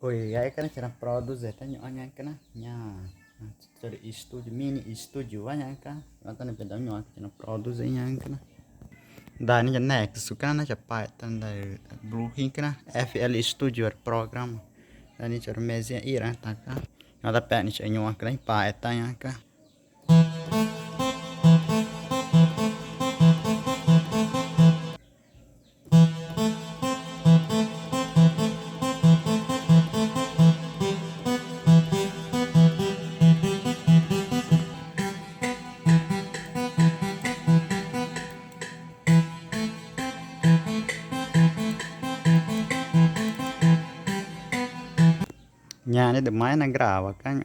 Oi, aí kana cara produzir tanya anya kana nya cari studio mini studio anya kana atau pedang nyo kana produzir nya kana da ni next sukana cha python da blue hin kana FL studio program da ni cara mesia ira taka ada pe ni cha nyo kana python nya kana nya ni de mai na grava kana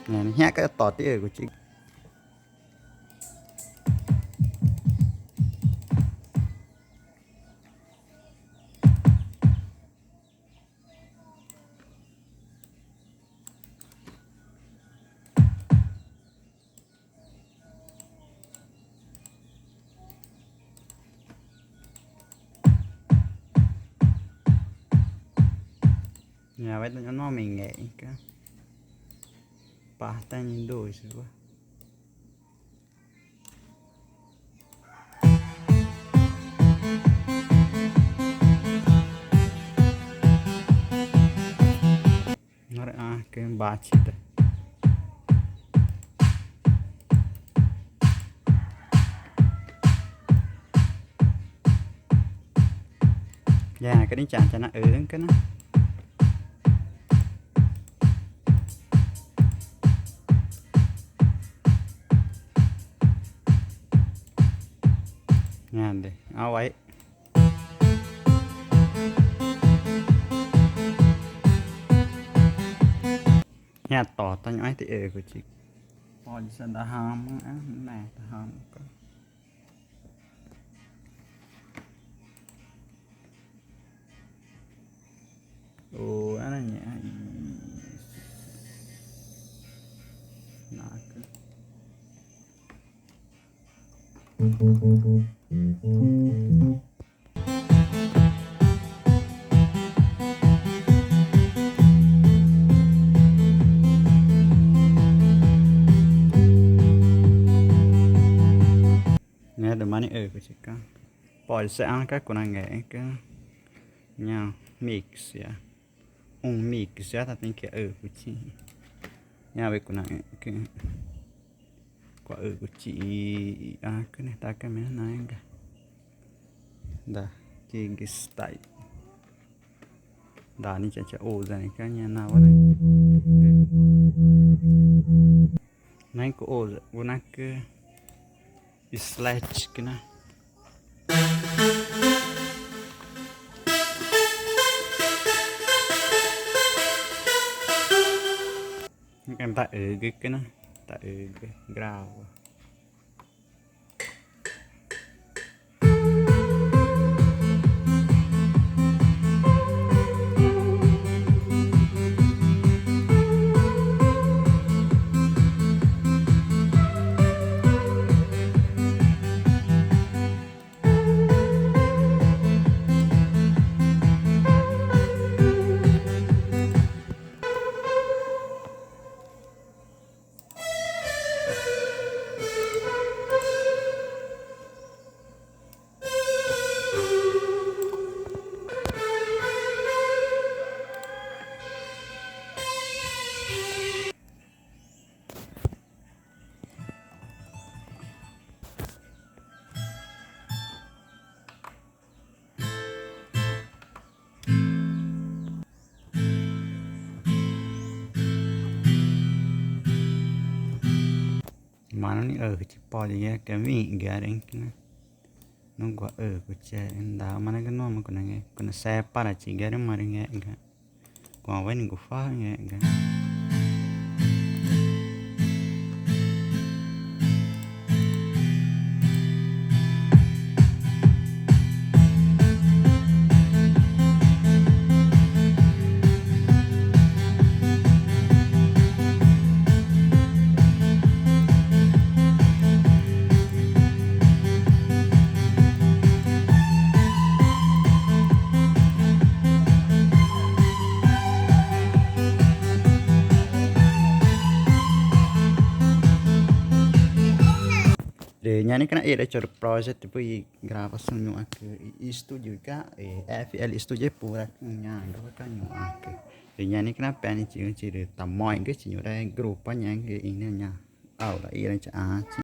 nya ni nya ka to ti của chị nhà vậy nó mình nghệ cả pa tay nhìn đôi rồi nó cái ba chỉ đấy dạ cái đến chàng cho nó cái nó ngàn đi ao ấy nhà tỏ ta nói thì của chị hồi giờ đã ham này ta ham ồ anh này nhẹ nghe được mấy của chị con bỏ sẽ ăn các của nàng nghệ cái nhau mix ya mix ya ta tính cái của chị nhau với của nàng cái quả của chị cái này ta cái mấy này cả dah chị cái style dah ni caca za ni kan nhà nào vậy này có guna ke slash kena em tại cái nó tại cái grau mana ni cái po dia cái miệng gà đấy nó gọi của trẻ đào mana cái nó mà còn nghe còn xe para chỉ gà nó mà nghe gà còn với những phá nghe gà Nyani kena ada cor project pui gravação nyo aqui estúdio ka FL estúdio pura nya do ka nyo aqui nyani kena pani chi chi tamoy ke chi nyo dai grupo nya ke ina nya aula ira cha